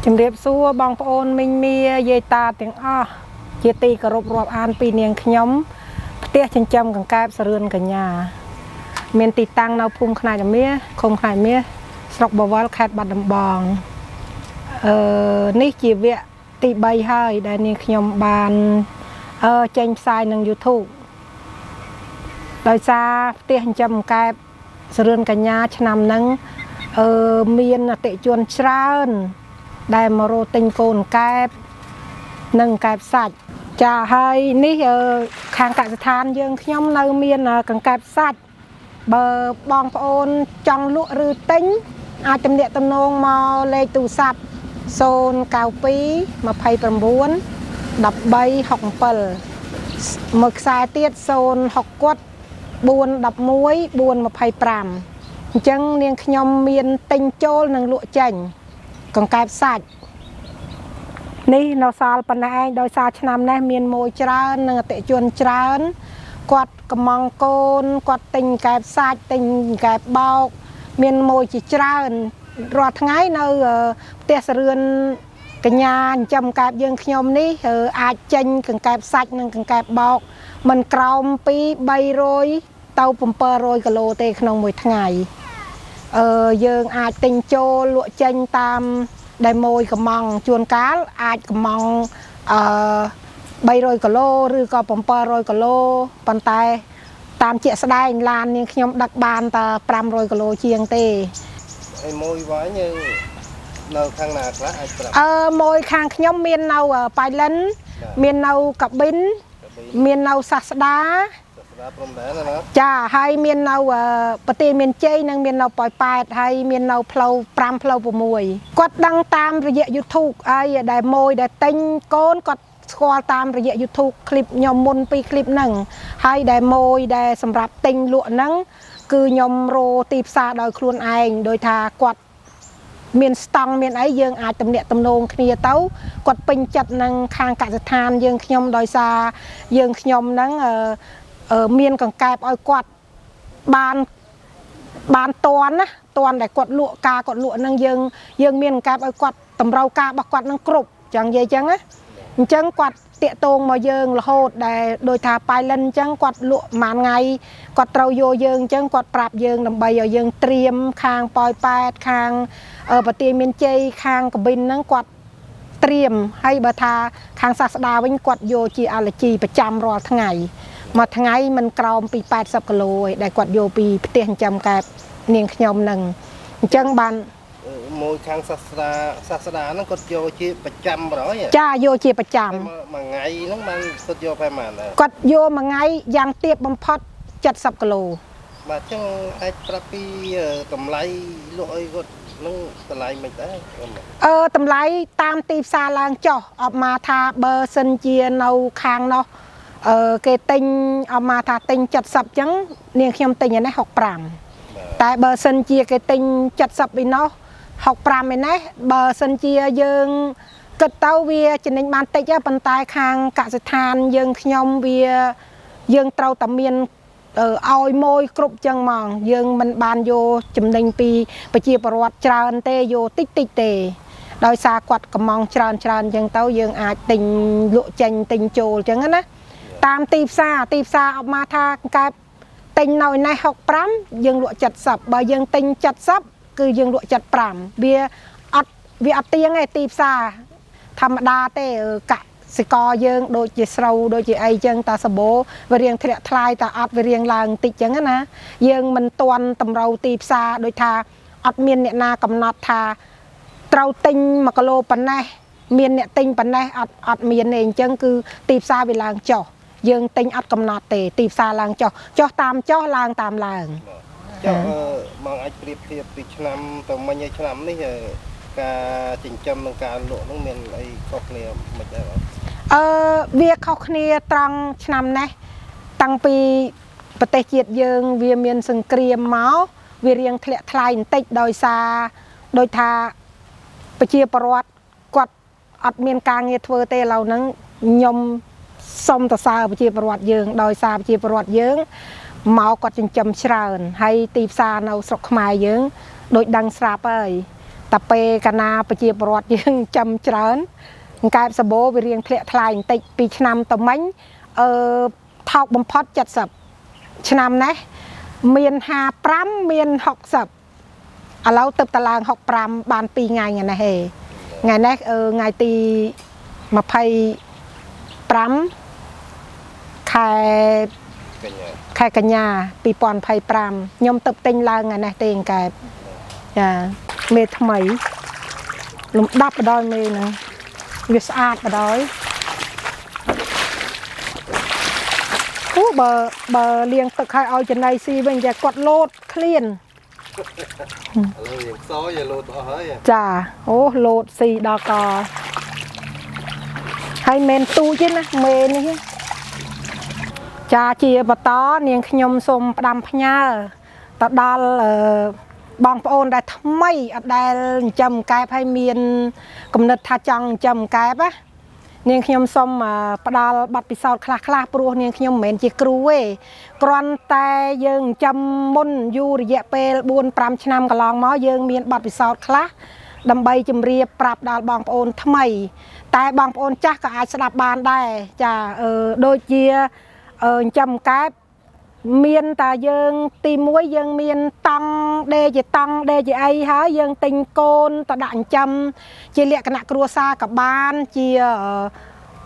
ជំរាបសួរបងប្អូនមីងមាយាយតាទាំងអស់ជាទីគោរពរាប់អានពីនាងខ្ញុំផ្ទះចិញ្ចឹមកង្កែបសរឿនកញ្ញាមានទីតាំងនៅភូមិខ្នាតមាសឃុំខ្នាតមាសស្រុកបវរខេត្តបាត់ដំបងនេះជាវគ្គទី3ហើយដែលនាងខ្ញុំបានចេញផ្សាយនឹង YouTube ដោយសារផ្ទះចិញ្ចឹមកង្កែបសរឿនកញ្ញាឆ្នាំហ្នឹងមានអតិជនច្រើនដែលមករកទិញកូនកែបនិងកែបសាច់ចាហើយនេះខាងកសិដ្ឋានយើងខ្ញុំនៅមានកង្កែបសាច់បើបងប្អូនចង់លក់ឬទិញអាចទំនាក់ទំនងមកលេខទូរស័ព្ទ092 29 1367មួយខ្សែទៀត060 411 425អញ្ចឹងនាងខ្ញុំមានទិញចូលនិងលក់ចេញកង្កែបសាច់នេះនៅសល់ប៉ុណ្ណេះឯងដោយសារឆ្នាំនេះមានម៉ូយច្រើននិងអតិជនច្រើនគាត់កំងកូនគាត់ទិញកែបសាច់ទិញកែបបោកមានម៉ូយជាច្រើនរាល់ថ្ងៃនៅផ្ទះសរឿនកញ្ញាចិញ្ចឹមកែបយើងខ្ញុំនេះអាចចេញកង្កែបសាច់និងកង្កែបបោកមិនក្រោមពី300ទៅ700គីឡូទេក្នុងមួយថ្ងៃយើងអាចទិញចូលលក់ចេញតាមដែលម៉ូយកំងជួនកាលអាចកំង300គីឡូឬក៏700គីឡូប៉ុន្តែតាមជាក់ស្ដែងឡាននាងខ្ញុំដឹកបានតែ500គីឡូជាងទេហើយម៉ូយវិញយើងនៅខាងណាខ្លះអាចប្រាប់ម៉ូយខាងខ្ញុំមាននៅប៉ៃលិនមាននៅកាប៊ិនមាននៅសាស្ដាព្រំដែនណាចាហើយមាននៅប្រទេសមានជ័យនិងមាននៅប៉ោយប៉ែតហើយមាននៅផ្លូវ5ផ្លូវ6គាត់ដឹងតាមរយៈ YouTube ហើយដែលម៉ូយដែលទិញកូនគាត់ស្គាល់តាមរយៈ YouTube คลิปខ្ញុំមុនពីคลิปហ្នឹងហើយដែលម៉ូយដែលសម្រាប់ទិញលក់ហ្នឹងគឺខ្ញុំរកទីផ្សារដោយខ្លួនឯងដោយថាគាត់មានស្តង់មានអីយើងអាចទំនាក់ទំនងគ្នាទៅគាត់ពេញចិត្តនឹងខាងកសិដ្ឋានយើងខ្ញុំដោយសារយើងខ្ញុំហ្នឹងមានកង្កែបឲ្យគាត់បានតន់ណាតន់ដែលគាត់លក់ការគាត់លក់ហ្នឹងយើងមានកង្កែបឲ្យគាត់តម្រូវការរបស់គាត់ហ្នឹងគ្រប់ចឹងនិយាយចឹងណាអញ្ចឹងគាត់តាក់ទងមកយើងរហូតដែលដោយថាប៉ៃលិនអញ្ចឹងគាត់លក់មួយថ្ងៃគាត់ត្រូវយកយើងអញ្ចឹងគាត់ប្រាប់យើងដើម្បីឲ្យយើងត្រៀមខាងប៉ោយប៉ែតខាងប្រទេសមានជ័យខាងកាប៊ិនហ្នឹងគាត់ត្រៀមហើយបើថាខាងសាស្ដាវិញគាត់យកជាអាឡឺជីប្រចាំរាល់ថ្ងៃមួយថ្ងៃមិនក្រោមពី80គីឡូឯដែលគាត់យកពីផ្ទះចិញ្ចឹមកែបនាងខ្ញុំនឹងអញ្ចឹងបានម៉ូយខាងសាស្ដាហ្នឹងគាត់យកជាប្រចាំប្រហែលចាយកជាប្រចាំមួយថ្ងៃហ្នឹងបានគាត់យកប្រហែលគាត់យកមួយថ្ងៃយ៉ាងទាបបំផុត70គីឡូបាទអញ្ចឹងអាចប្រាប់ពីតម្លៃលក់អីគាត់នឹងតម្លៃមិនដែរតម្លៃតាមទីផ្សារឡើងចុះអបមកថាបើសិនជានៅខាងនោះគេទិញអបមកថាទិញ70អញ្ចឹងនាងខ្ញុំទិញឯនេះ65តែបើសិនជាគេទិញ70ឯនោះ65ឯនេះបើសិនជាយើងគិតទៅវាចំណេញបានតិចប៉ុន្តែខាងកសិដ្ឋានយើងខ្ញុំវាយើងត្រូវតែមានឲ្យម៉ូយគ្រប់ចឹងហ្មងយើងមិនបានយកចំណេញពីប្រជាពលរដ្ឋច្រើនទេយកតិចទេដោយសារគាត់កំងច្រើនអញ្ចឹងទៅយើងអាចទិញលក់ចេញទិញចូលអញ្ចឹងណាតាមទីផ្សារអបមកថាកែបទិញនៅនេះ65យើងលក់70បើយើងទិញ70គឺយើងលក់75វាអត់ទៀងទេទីផ្សារធម្មតាទេកសិករយើងដូចជាស្រូវដូចជាអីចឹងតាសបោវារៀងធ្លាក់ថ្លៃតាអត់វារៀងឡើងតិចចឹងណាយើងមិនទាន់តម្រូវទីផ្សារដូចថាអត់មានអ្នកណាកំណត់ថាត្រូវទិញ1គីឡូប៉ុណ្ណេះមានអ្នកទិញប៉ុណ្ណេះអត់មានទេអញ្ចឹងគឺទីផ្សារវាឡើងចុះយើងទិញអត់កំណត់ទេទីផ្សារឡើងចុះតាមចុះឡើងតាមឡើងចុះមកអាចប្រៀបធៀបពីឆ្នាំទៅមិញឲ្យឆ្នាំនេះការចិញ្ចឹមនិងការលក់ហ្នឹងមានអីខុសគ្នាមិនដែរវាខុសគ្នាត្រង់ឆ្នាំនេះតាំងពីប្រទេសជាតិយើងវាមានសង្គ្រាមមកវារៀងធ្លាក់ថ្លៃបន្តិចដោយសារដោយថាប្រជាពលរដ្ឋគាត់អត់មានការងារធ្វើទេឥឡូវហ្នឹងខ្ញុំសុំសរសើរប្រជាពលរដ្ឋយើងដោយសារប្រជាពលរដ្ឋយើងមកគាត់ចិញ្ចឹមច្រើនហើយទីផ្សារនៅស្រុកខ្មែរយើងដូចដឹងស្រាប់ហើយ តែពេលកាលណាប្រជាពលរដ្ឋយើងចាំច្រើនកែបសាបូវារៀងធ្លាក់ថ្លៃបន្តិច2ឆ្នាំទៅមិញថោកបំផុត70ឆ្នាំនេះមាន55មាន60ឥឡូវទឹកតឡើង65បាន2ថ្ងៃនេះហេថ្ងៃនេះថ្ងៃទី25ខែកញ្ញា2025ខ្ញុំទៅទិញឡើងថ្ងៃនេះទេកែបចាមេថ្មីលំដាប់បដ មេហ្នឹងវាស្អាតបដ បើលាងទឹកឲ្យចំណៃស៊ីវិញតែគាត់លោតឃ្លានឥឡូវយើងខ្សោយលោតអស់ហើយចាអូលោតស៊ីដល់កហើយមិនទូចទេណាមេនេះចាជាបន្តនាងខ្ញុំសូមផ្ដាំផ្ញើទៅដល់បងប្អូនដែលថ្មីអត់ដែលចិញ្ចឹមកែបហើយមានគំនិតថាចង់ចិញ្ចឹមកែបណានាងខ្ញុំសូមផ្ដល់បទពិសោធន៍ខ្លះៗព្រោះនាងខ្ញុំមិនមែនជាគ្រូទេគ្រាន់តែយើងចិញ្ចឹមមុនយូររយៈពេល 4-5 ឆ្នាំកន្លងមកយើងមានបទពិសោធន៍ខ្លះដើម្បីជម្រាបប្រាប់ដល់បងប្អូនថ្មីតែបងប្អូនចាស់ក៏អាចស្ដាប់បានដែរចាដូចជាចិញ្ចឹមកែបមានតែយើងទី1យើងមានតង់ដេជាតង់ដេជាអីហើយយើងទិញកូនទៅដាក់ចិញ្ចឹមជាលក្ខណៈគ្រួសារក៏បានជា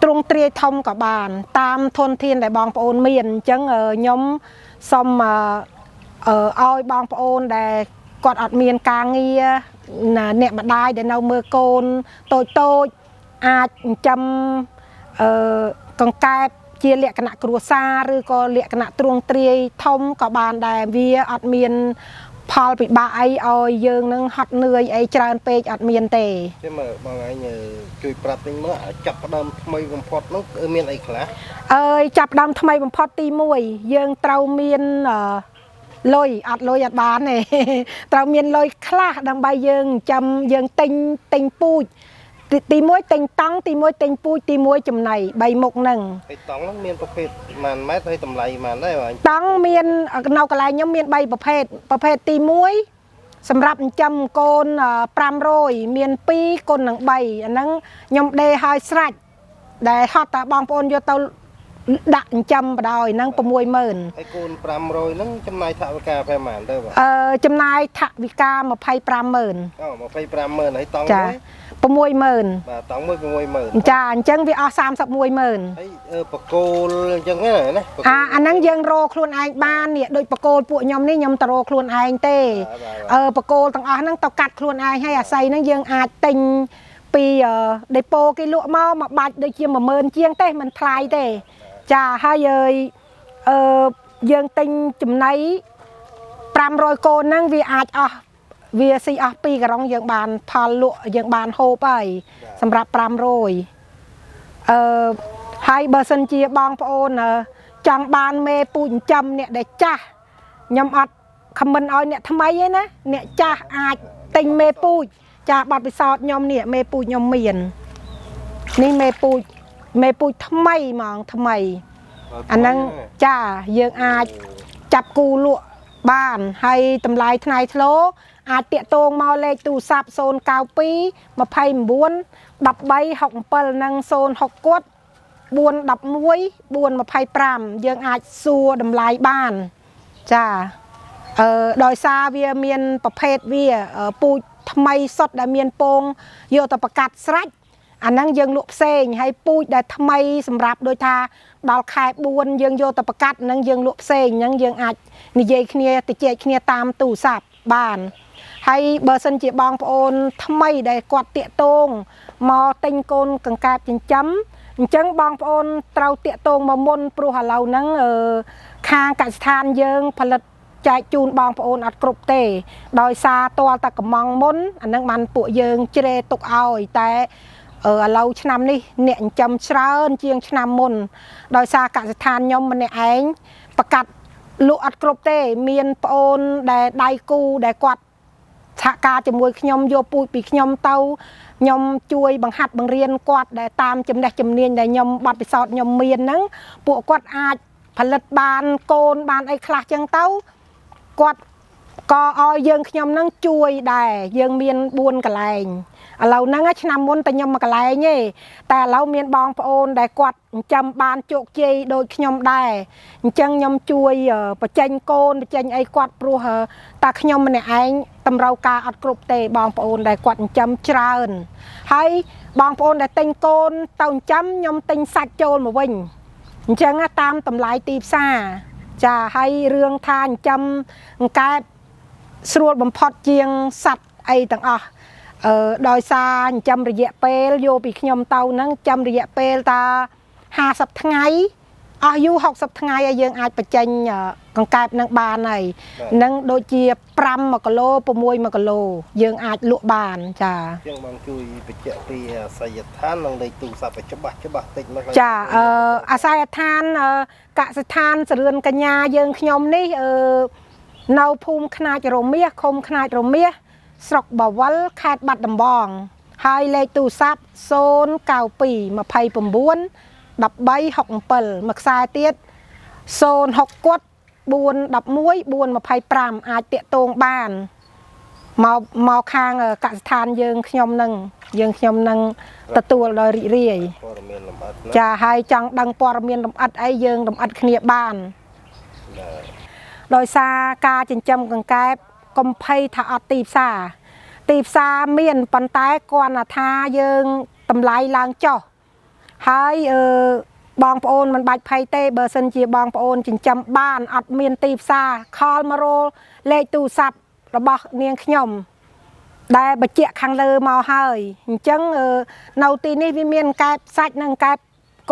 ទ្រង់ទ្រាយធំក៏បានតាមធនធានដែលបងប្អូនមានអញ្ចឹងខ្ញុំសូមឲ្យបងប្អូនដែលគាត់អត់មានការងារអ្នកម្ដាយដែលនៅមើលកូនតូចអាចចិញ្ចឹមកង្កែបជាលក្ខណៈគ្រួសារឬក៏លក្ខណៈទ្រង់ទ្រាយធំក៏បានដែរវាអត់មានផលពិបាកអីឲ្យយើងនឹងហត់នឿយអីច្រើនពេកអត់មានទេចាំមើលបងឯងជួយប្រាប់វិញមើលចាប់ផ្ដើមថ្មីបំផុតនោះមានអីខ្លះចាប់ផ្ដើមថ្មីបំផុតទី1យើងត្រូវមានលុយអត់បានទេត្រូវមានលុយខ្លះដើម្បីយើងចាំយើងទិញពូជទី1ទិញតង់ទី1ទិញពូជទី1ចំណៃ3មុខហ្នឹងតង់ហ្នឹងមានប្រភេទប៉ុន្មានម៉ែត្រហើយតម្លៃប៉ុន្មានដែរតង់មាននៅកន្លែងខ្ញុំមាន3ប្រភេទទី1សម្រាប់ចិញ្ចឹមកូន500មាន2គុណនឹង3អាហ្នឹងខ្ញុំដេរឲ្យស្រេចដែលហត់តែបងប្អូនយកទៅដាក់ចិញ្ចឹមបដ ហ្នឹង60000ហើយកូន500ហ្នឹងចំណាយថវិកាប្រហែលទៅបាទចំណាយថវិកា250,000អូ250,000ហើយតង់មួយ60000បាទតង់មួយ60000ចាអញ្ចឹងវាអស់310,000ហើយបកគោលអញ្ចឹងណាអាហ្នឹងយើងរកខ្លួនឯងបាននេះដូចបកគោលពួកខ្ញុំនេះខ្ញុំទៅរកខ្លួនឯងទេបកគោលទាំងអស់ហ្នឹងទៅកាត់ខ្លួនឯងហើយអាស័យហ្នឹងយើងអាចទិញពីដេប៉ូគេលក់មកបាច់ដូចជា10000ជាងទេមិនថ្លៃទេចាហើយយើងទិញចំណី500កូនហ្នឹងវាអាចអស់វាស៊ីអស់2ការុងយើងបានផលលក់យើងបានហូបហើយសម្រាប់500ហើយបើសិនជាបងប្អូនចង់បានមេពូជចិញ្ចឹមអ្នកដែលចាស់ខ្ញុំអត់ខមមិនឲ្យអ្នកថ្មីទេណាអ្នកចាស់អាចទិញមេពូជចាប័ណ្ណពិសោធន៍ខ្ញុំនេះមេពូជខ្ញុំមាននេះមេពូជថ្មីហ្មងថ្មីអាហ្នឹងចាយើងអាចចាប់គូលក់បានហើយតម្លៃថ្លៃធ្លោអាចតាក់ទងមកលេខទូរស័ព្ទ092 29 13 67និង060គាត់411 425យើងអាចសួរតម្លៃបានចាដោយសារវាមានប្រភេទវាពូជថ្មីសុទ្ធដែលមានពងយកទៅប្រកាត់ស្រេចអាហ្នឹងយើងលក់ផ្សេងហើយពូជដែលថ្មីសម្រាប់ដូចថាដល់ខែ4យើងយកទៅប្រកាត់ហ្នឹងយើងលក់ផ្សេងអញ្ចឹងយើងអាចនិយាយគ្នាទៅជែកគ្នាតាមទូរស័ព្ទបានហើយបើសិនជាបងប្អូនថ្មីដែលគាត់តាក់ទងមកទិញកូនកង្កែបចិញ្ចឹមអញ្ចឹងបងប្អូនត្រូវតាក់ទងមកមុនព្រោះឥឡូវហ្នឹងខាងកសិដ្ឋានយើងផលិតចែកជូនបងប្អូនអត់គ្រប់ទេដោយសារទាល់តែកំងមុនអាហ្នឹងបានពួកយើងជ្រេទុកឲ្យតែឥឡូវឆ្នាំនេះអ្នកចិញ្ចឹមច្រើនជាងឆ្នាំមុនដោយសារកសិដ្ឋានខ្ញុំម្នាក់ឯងប្រកាសលក់អត់គ្រប់ទេមានប្អូនដែលដៃគូដែលគាត់សហការជាមួយខ្ញុំយកពូជពីខ្ញុំទៅខ្ញុំជួយបង្ហាត់បង្រៀនគាត់ដែលតាមចំណេះជំនាញដែលខ្ញុំប័ណ្ណពិសោធន៍ខ្ញុំមានហ្នឹងពួកគាត់អាចផលិតបានកូនបានអីខ្លះចឹងទៅគាត់ ก็เอาយើងខ្ញុំនឹងជួយដែរយើងមាន4កន្លែងឥឡូវហ្នឹងឆ្នាំមុនតែខ្ញុំមកកន្លែងទេតែឥឡូវមានបងប្អូនដែលគាត់ចិញ្ចឹមបានជោគជ័យដូចខ្ញុំដែរអញ្ចឹងខ្ញុំជួយបញ្ចេញកូនបញ្ចេញអីគាត់ព្រោះតាខ្ញុំម្នាក់ឯងតម្រូវការអត់គ្រប់ទេបងប្អូនដែលគាត់ចិញ្ចឹមច្រើនហើយបងប្អូនដែលទិញកូនទៅចិញ្ចឹមខ្ញុំទិញសាច់ចូលមកវិញអញ្ចឹងតាមតម្លៃទីផ្សារចាហើយរឿងថាចិញ្ចឹមកង្កែបស្រួលបំផុតជាងសัตว์អីទាំងអស់ដោយសារចិញ្ចឹមរយៈពេលយកពីខ្ញុំទៅហ្នឹងចិញ្ចឹមរយៈពេលតា50ថ្ងៃអស់យូរ60ថ្ងៃឲ្យយើងអាចបញ្ចេញកង្កែបនឹងបានហើយនឹងដូចជា5 គីឡូ6 គីឡូយើងអាចលក់បានចាជាងបងជួយបញ្ជាក់ពីអាសយដ្ឋាននិងលេខទូរស័ព្ទច្បាស់តិចមកចាអាសយដ្ឋានកសិដ្ឋានសរឿនកញ្ញាយើងខ្ញុំនេះនៅភូមិខ្នាចរមាសឃុំខ្នាចរមាសស្រុកបាវលខេត្តបាត់ដំបងហើយលេខទូរស័ព្ទ092 29 1367មួយខ្សែទៀត06គាត់411 425អាចតាក់ទងបានមកខាងកសិដ្ឋានយើងខ្ញុំនឹងទទួលដោយរីករាយព័ត៌មានលម្អិតចាហើយចង់ដឹងព័ត៌មានលម្អិតអីយើងលម្អិតគ្នាបានដោយសារការចិញ្ចឹមកង្កែបកុំភ័យថាអត់ទីផ្សារមានប៉ុន្តែគាត់ថាយើងតម្លៃឡើងចុះហើយបងប្អូនមិនបាច់ភ័យទេបើសិនជាបងប្អូនចិញ្ចឹមបានអត់មានទីផ្សារខលមករលលេខទូរស័ព្ទរបស់នាងខ្ញុំដែលបញ្ជាក់ខាងលើមកហើយអញ្ចឹងនៅទីនេះវាមានកែបសាច់និងកែប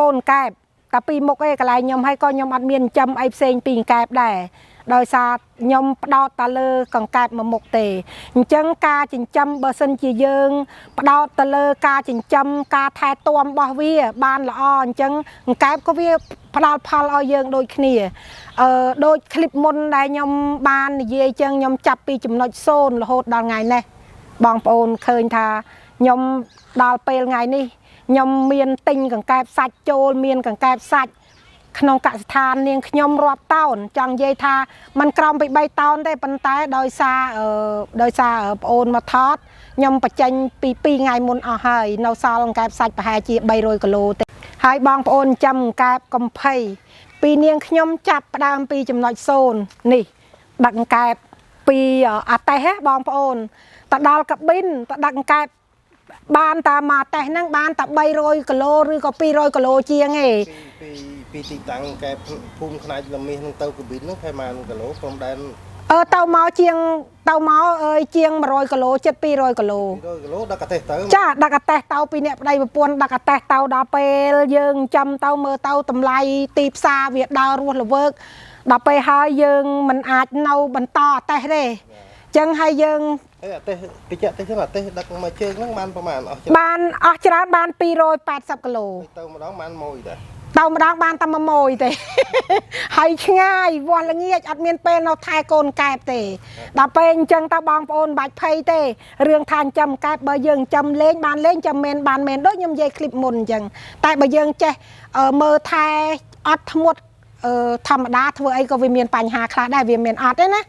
កូនកែបតែពីមុខឯងកន្លែងខ្ញុំហើយក៏ខ្ញុំអត់មានចិញ្ចឹមអីផ្សេងពីកែបដែរដោយសារខ្ញុំផ្ដោតតែលើកង្កែបមួយមុខទេអញ្ចឹងការចិញ្ចឹមបើសិនជាយើងផ្ដោតទៅលើការចិញ្ចឹមការថែទាំរបស់វាបានល្អអញ្ចឹងកង្កែបក៏វាផ្ដល់ផលឲ្យយើងដូចគ្នាដូចคลิปមុនដែលខ្ញុំបាននិយាយអញ្ចឹងខ្ញុំចាប់ពីចំណុច0រហូតដល់ថ្ងៃនេះបងប្អូនឃើញថាខ្ញុំដល់ពេលថ្ងៃនេះខ្ញុំមានទិញកង្កែបសាច់ចូលមានកង្កែបសាច់ក្នុងកសិដ្ឋាននាងខ្ញុំរាប់តោនចង់និយាយថាมันក្រោមពី3តោនទេប៉ុន្តែដោយសារប្អូនមកថតខ្ញុំបញ្ចេញពី2ថ្ងៃមុនអស់ហើយនៅសល់កង្កែបសាច់ប្រហែលជា300គីឡូទេហើយបងប្អូនចាំកង្កែបកំភៃពីនាងខ្ញុំចាប់ផ្ដើមពីចំណុច0នេះដឹកកង្កែបពីអាតេះបងប្អូនទៅដល់កាប៊ីនទៅដឹកកង្កែបបានតាមកតេះហ្នឹងបានតា300គីឡូឬក៏200គីឡូជាងឯងពីទីតាំងកែភូមិខ្នាចលមាសនឹងទៅកាប៊ីនហ្នឹងប្រហែលគីឡូព្រំដែនទៅមកជាងជាង100គីឡូជិត200គីឡូដឹកអាតេះទៅចាដឹកអាតេះទៅពីអ្នកប្តីប្រពន្ធដឹកអាតេះទៅដល់ពេលយើងចាំទៅមើលទៅតម្លៃទីផ្សារវាដើររស់រវើកដល់ពេលហើយយើងមិនអាចនៅបន្តអាតេះទេអញ្ចឹងហើយយើងអាតេះពីចាក់ទៅចឹងអាតេះដឹកមកជើងហ្នឹងបានប្រហែលអស់ច្រើនបាន280គីឡូទៅម្ដងបានមួយដែរទៅម្ដងបានតែមួយទេហើយឆ្ងាយវាស់ល្ងាចអត់មានពេលនៅថែកូនកែបទេដល់ពេលអញ្ចឹងតើបងប្អូនបាច់ភ័យទេរឿងថាចិញ្ចឹមកែបបើយើងចិញ្ចឹមលេងបានលេងចាំមែនបានមែនដូចខ្ញុំនិយាយคลิปមុនអញ្ចឹងតែបើយើងចេះមើលថែអត់ធ្មត់ធម្មតាធ្វើអីក៏វាមានបញ្ហាខ្លះដែរវាមានអត់ទេណា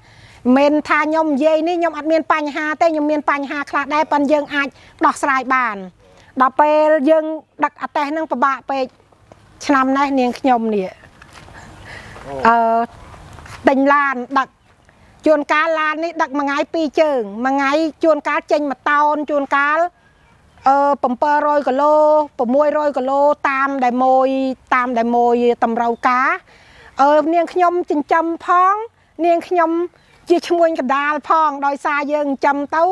មិនថាខ្ញុំនិយាយនេះខ្ញុំអត់មានបញ្ហាទេខ្ញុំមានបញ្ហាខ្លះដែរប៉ុន្តែយើងអាចដោះស្រាយបានដល់ពេលយើងដឹកអាតេះនឹងពិបាកពេកឆ្នាំនេះនាងខ្ញុំនេះដេញឡានដឹកជួនកាលឡាននេះដឹកមួយថ្ងៃ2ជើងមួយថ្ងៃជួនកាលចេញ1តោនជួនកាល700គីឡូ600គីឡូតាមដែលមួយតម្រូវការនាងខ្ញុំចិញ្ចឹមផងនាងខ្ញុំជាឈ្មួញកដាលផងដោយសារយើងចិញ្ចឹមទៅ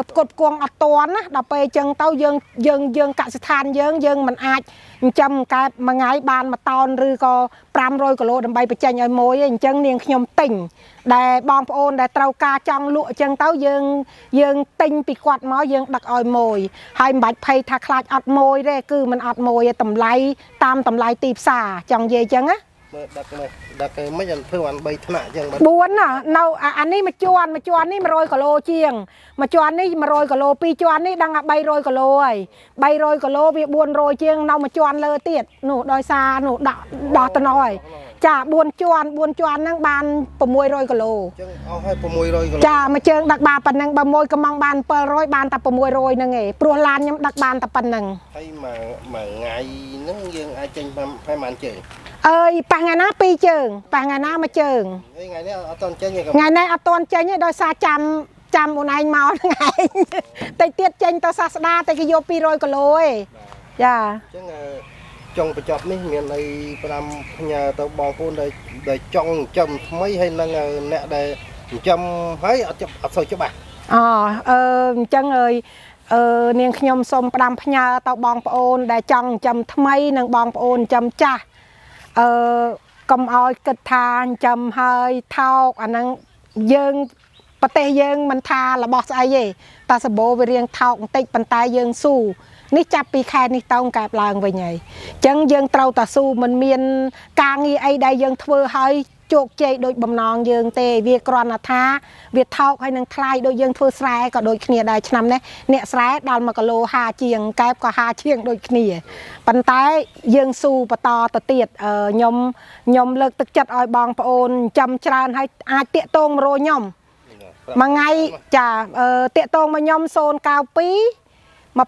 ផ្គត់ផ្គង់អត់តាន់ណាដល់ពេលអញ្ចឹងទៅយើងកសិដ្ឋានយើងមិនអាចចិញ្ចឹមកែបមួយថ្ងៃបាន1តោនឬក៏500គីឡូដើម្បីបញ្ចេញឲ្យមួយទេអញ្ចឹងនាងខ្ញុំទិញដែលបងប្អូនដែលត្រូវការចង់លក់អញ្ចឹងទៅយើងទិញពីគាត់មកយើងដឹកឲ្យមួយហើយមិនបាច់ភ័យថាខ្លាចអត់មួយទេគឺมันអត់មួយទេតម្លៃតាមតម្លៃទីផ្សារចង់និយាយអញ្ចឹងណា មើលដឹកគេមិនអត់ធ្វើបាន3ថ្នាក់ចឹងបាទ 4ណានៅអានេះមួយជាន់នេះ100គីឡូជាងមួយជាន់នេះ100គីឡូពីរជាន់នេះដឹងថា300គីឡូហើយ300គីឡូវា400ជាងនៅមួយជាន់លើទៀតនោះដោយសារនោះដោះទៅនោះហើយចា4ជាន់ហ្នឹងបាន600គីឡូ ចឹងអស់ហើយ600គីឡូ ចាមួយជើងដឹកបានប៉ុណ្ណឹងបើមួយកំងបាន700បានតែ600ហ្នឹងឯងព្រោះឡានខ្ញុំដឹកបានតែប៉ុណ្ណឹង ហើយមួយថ្ងៃហ្នឹងយើងអាចចេញប្រហែលជើង អើយប៉ះថ្ងៃណា2ជើងប៉ះថ្ងៃណាមួយជើង ថ្ងៃនេះអត់តន់ចេញទេ ថ្ងៃនេះអត់ទាន់ចេញទេដោយសារចាំអូនឯងមកហ្នឹងឯងតិចទៀតចេញទៅសាស្តាតែគេយក200គីឡូឯងចា អញ្ចឹងចុងបញ្ចប់នេះមានអី5ផ្ញើទៅបងប្អូនដែលចង់ចិញ្ចឹមថ្មីហើយនឹងអ្នកដែលចិញ្ចឹមហើយអត់សូវច្បាស់ អញ្ចឹងអើយនាងខ្ញុំសូមផ្ដាំផ្ញើទៅបងប្អូនដែលចង់ចិញ្ចឹមថ្មីនិងបងប្អូនចិញ្ចឹមចាស់កុំឲ្យគិតថាចិញ្ចឹមហើយថោកអាហ្នឹងយើងប្រទេសយើងមិនថារបស់ស្អីទេតែសបោវារៀងថោកបន្តិចប៉ុន្តែយើងស៊ូនេះចាប់ពីខែនេះតោងកើតឡើងវិញហើយអញ្ចឹងយើងត្រូវតែស៊ូមិនមានការងារអីដែលយើងធ្វើឲ្យជោគជ័យដូចបំណងយើងទេវាគ្រាន់តែថាវាថោកហើយនឹងថ្លៃដូចយើងធ្វើស្រែក៏ដូចគ្នាដែរឆ្នាំនេះអ្នកស្រែដល់1គីឡូ50ជាងកែបក៏50ជាងដូចគ្នាប៉ុន្តែយើងស៊ូបន្តទៅទៀតខ្ញុំលើកទឹកចិត្តឲ្យបងប្អូនចាំច្រើនហើយអាចតាក់ទងមករកខ្ញុំមួយថ្ងៃចាតាក់ទងមកខ្ញុំ092 29 13 67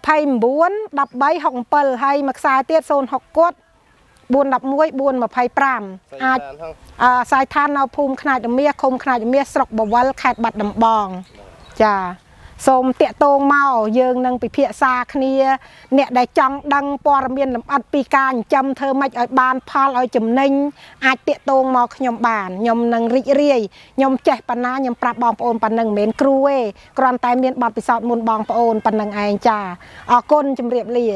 ហើយមួយខ្សែទៀត060គាត់411 425អាចសាយឋាននៅភូមិខ្នាច់មាសឃុំខ្នាច់មាសស្រុកបវលខេត្តបាត់ដំបងចាសូមតាក់ទងមកយើងនឹងពិភាក្សាគ្នាអ្នកដែលចង់ដឹងព័ត៌មានលម្អិតពីការចិញ្ចឹមធ្វើម៉េចឲ្យបានផលឲ្យចំណេញអាចតាក់ទងមកខ្ញុំបានខ្ញុំនឹងរីករាយខ្ញុំចេះប៉ុណ្ណាខ្ញុំប្រាប់បងប្អូនប៉ុណ្ណឹងមិនមែនគ្រូទេគ្រាន់តែមានបទពិសោធន៍មុនបងប្អូនប៉ុណ្ណឹងឯងចាអរគុណជម្រាបលា